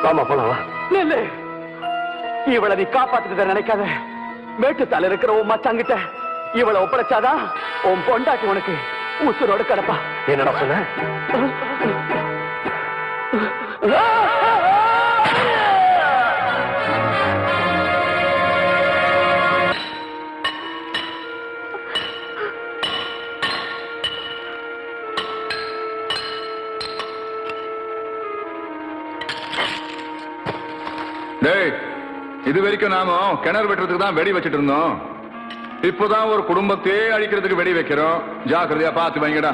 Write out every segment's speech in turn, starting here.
வாமா போலாம் வா. நில்லு. இவளை நீ காப்பாத்துட்டு நினைக்காத. மேட்டுத்தால இருக்கிற உன் மச்சாங்கிட்ட இவளை ஒப்படைச்சாதான் உன் பொண்டாட்டி உனக்கு உசுரோடு கிடப்பா. என்னடா சொன்ன? இது வரைக்கும் நாம கிணறு வெட்டுறதுக்கு தான் வெடி வச்சிட்டு இருந்தோம். இப்போதான் ஒரு குடும்பத்தையே அழிக்கிறதுக்கு வெடி வைக்கிறோம். ஜாக்கிரதையா பார்த்து வைங்கடா.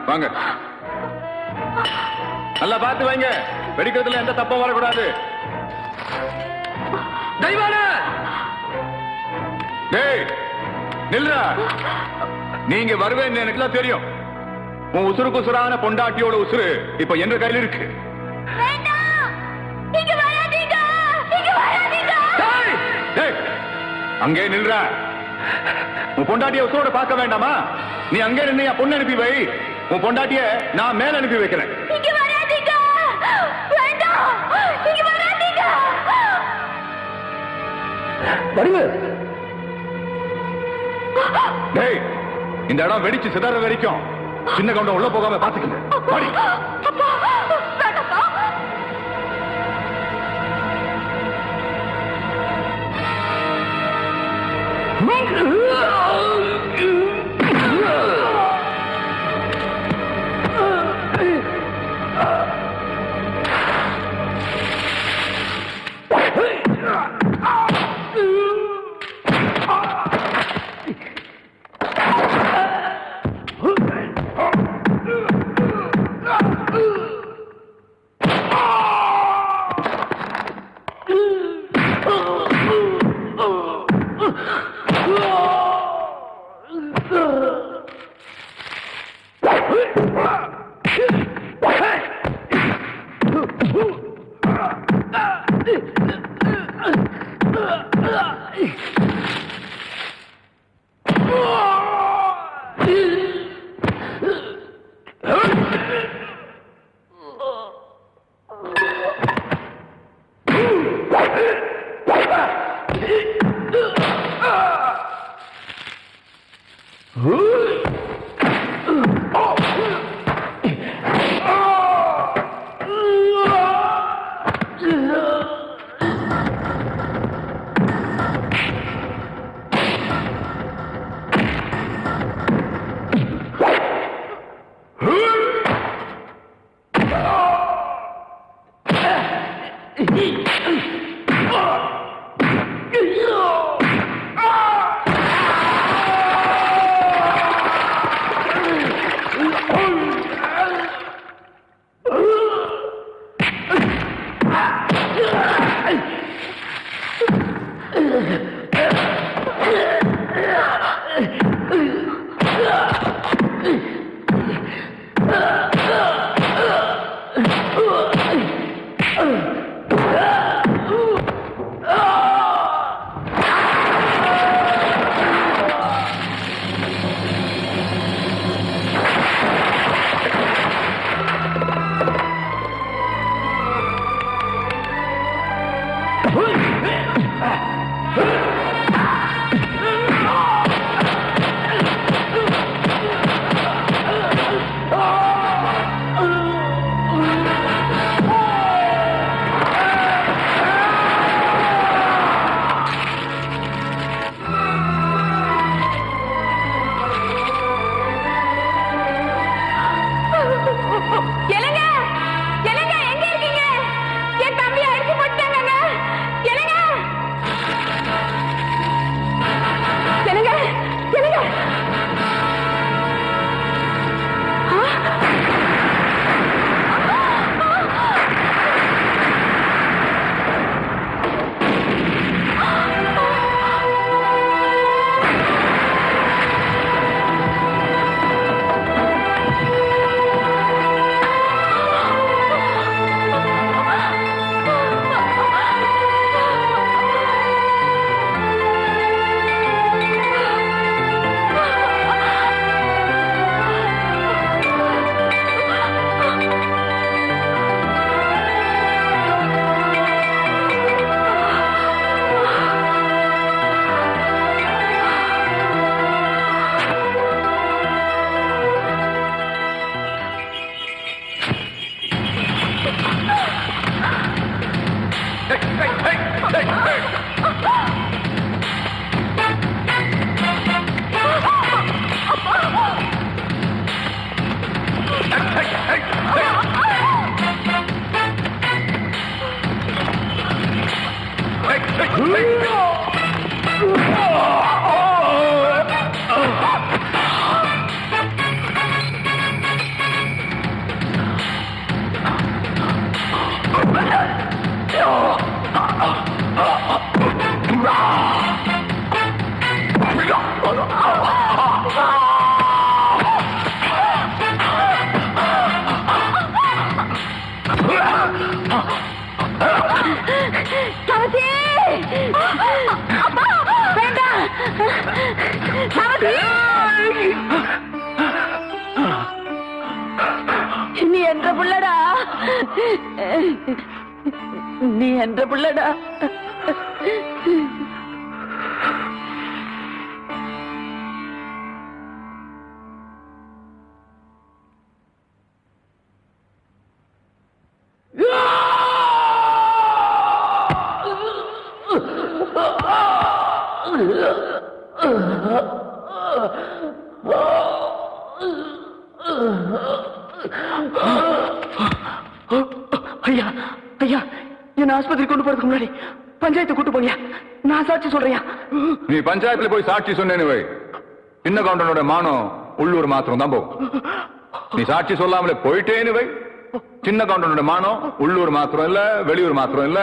வாங்க, நல்லா பார்த்து வைங்க. வெடிக்கிறதுல எந்த தப்பும் வரக்கூடாது. நில்றா. நீங்க வருவேன்னு எனக்குலாம் தெரியும். உன் உசுருக்கு உசுரான பொண்டாட்டியோட உசுறு இப்ப என்ற கையில் இருக்கு. அங்கே நில்ற. உன் பொண்டாட்டிய உசுரோட பார்க்க வேண்டாமா? நீ அங்கே நின்று என் பொண்ணு அனுப்பி வை. உன் பொண்டாட்டிய நான் மேல அனுப்பி வைக்கிறேன். இந்த இடம் வெடிச்சு சிதற வரைக்கும் சின்ன கவுண்டம் உள்ள போகாம பாத்துக்கங்க. நீ என்ற பிள்ளடா. ஐயா ஐயா, என்ன ஆஸ்பத்திரி கொண்டு போறதுக்கு முன்னாடி பஞ்சாயத்து கூட்டு போனியா? நான் சாட்சி சொல்றியா? நீ பஞ்சாயத்துல போய் சாட்சி சொன்னேன்னு வை, சின்ன கவுண்டனோட மானம் உள்ளூர் மாத்திரம் தான் போகும். நீ சாட்சி சொல்லாமலே போயிட்டேன்னு வை, சின்ன கவுண்டனோட மானம் உள்ளூர் மாத்திரம் இல்ல, வெளியூர் மாத்திரம் இல்ல,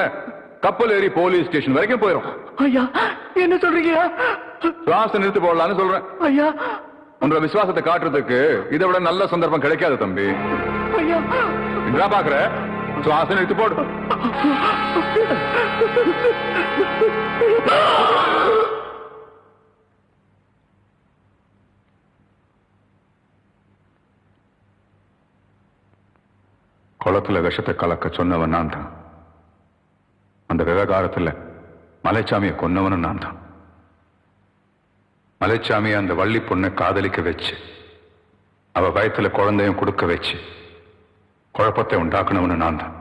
கப்பல் ஏறி போலீஸ் ஸ்டேஷன் வரைக்கும் போயிடும். ஐயா என்ன சொல்றீங்க? சுவாசம் நிறுத்து போடலான்னு சொல்றேன். ஐயா உன்னோட விசுவாசத்தை காட்டுறதுக்கு இதை விட நல்ல சந்தர்ப்பம் கிடைக்காது தம்பி. ஐயா என்ன பாக்குற? சுவாசம் நிறுத்து போடு. குளத்துல விஷத்தை கலக்க சொன்னவன் நான் தான். அந்த விவகாரத்துல மலைச்சாமியை கொன்னவனும் நான் தான். மலைச்சாமியை அந்த வள்ளி பொண்ணை காதலிக்க வச்சு அவ வயத்துல குழந்தையும் கொடுக்க வச்சு குழப்பத்தை உண்டாக்குனவனு நான் தான்.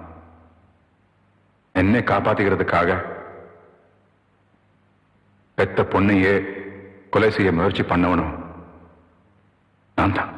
என்னை காப்பாத்திக்கிறதுக்காக பெத்த பொண்ணையே கொலை செய்ய முயற்சி பண்ணவனும் நான் தான்.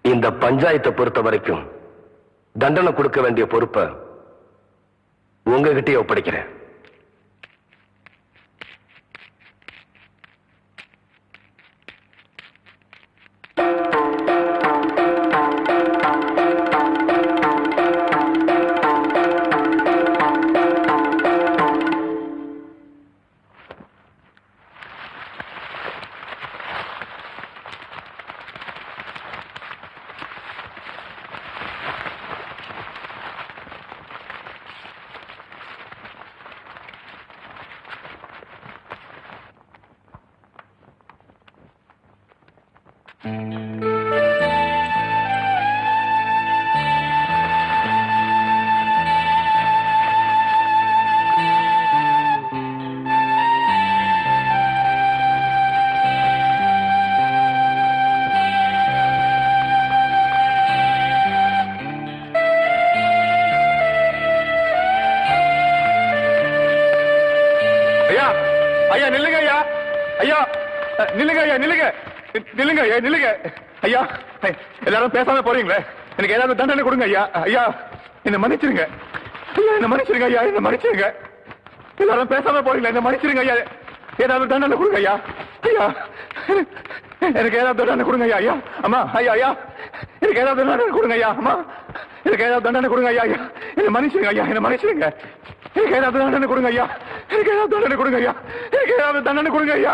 இந்த பஞ்சாயத்தை பொறுத்த வரைக்கும் தண்டனை கொடுக்க வேண்டிய பொறுப்பை உங்ககிட்டயே ஒப்படைக்கிறேன். ஐயா நில்லுங்க ஐயா, ஐயா நில்லுங்க ஐயா, நில்லுங்க நில்லுங்க ஐயா, நில்லுங்க ஐயா. எல்லாரும் பேசாம போறீங்களே, எனக்கு ஏதாவது தண்டனை கொடுங்க ஐயா. ஐயா என்ன மன்னிச்சிருங்க ஐயா, என்ன மன்னிச்சிருங்க ஐயா, என்ன மன்னிச்சிருங்க. எல்லாரும் பேசாம போறீங்களா, என்ன மன்னிச்சிருங்க ஐயா. ஏதாவது தண்டனை கொடுங்க ஐயா. ஐயா எனக்கு ஏதாவது தண்டனை கொடுங்க ஐயா. ஐயா அம்மா, ஐயா ஐயா எனக்கு ஏதாவது தண்டனை கொடுங்க ஐயா. அம்மா எனக்கு ஏதாவது தண்டனை கொடுங்க ஐயா. ஐயா என்ன மன்னிச்சிருங்க ஐயா, என்ன மன்னிச்சிருங்க. எனக்கு ஏதாவது தண்டனை கொடுங்க ஐயா, எனக்கு ஏதாவது தண்டனை கொடுங்க ஐயா, எனக்கு ஏதாவது தண்டனை கொடுங்க ஐயா,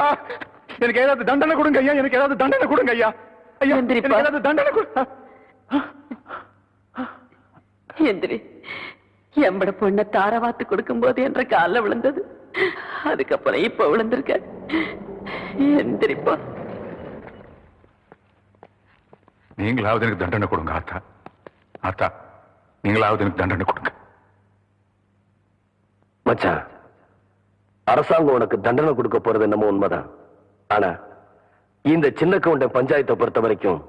எனக்கு ஏதாவது தண்டனை கொடுங்க ஐயா, எனக்கு ஏதாவது தண்டனை கொடுங்க ஐயா. ஐயா எனக்கு ஏதாவது தண்டனை கொடுங்க. எந்திரி. எம்பட பொண்ணை தாரவாத்து கொடுக்கும் போது என்ற கால விழுந்தது, அதுக்கப்புறம் இப்ப விழுந்திருக்க. எந்திரிப்பா. நீங்களாவது எனக்கு தண்டனை கொடுங்க ஆத்தா. ஆத்தா நீங்களாவது எனக்கு தண்டனை கொடுங்க. மச்சான், அரசாங்கம் உனக்கு தண்டனை கொடுக்க போறது என்னமோ உண்மைதான். ஆனா இந்த சின்ன கவுண்டன் பஞ்சாயத்தை பொறுத்த வரைக்கும்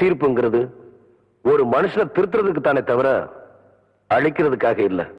தீர்ப்புங்கிறது ஒரு மனுஷனை திருத்துறதுக்கு தானே தவிர அழிக்கிறதுக்காக இல்ல.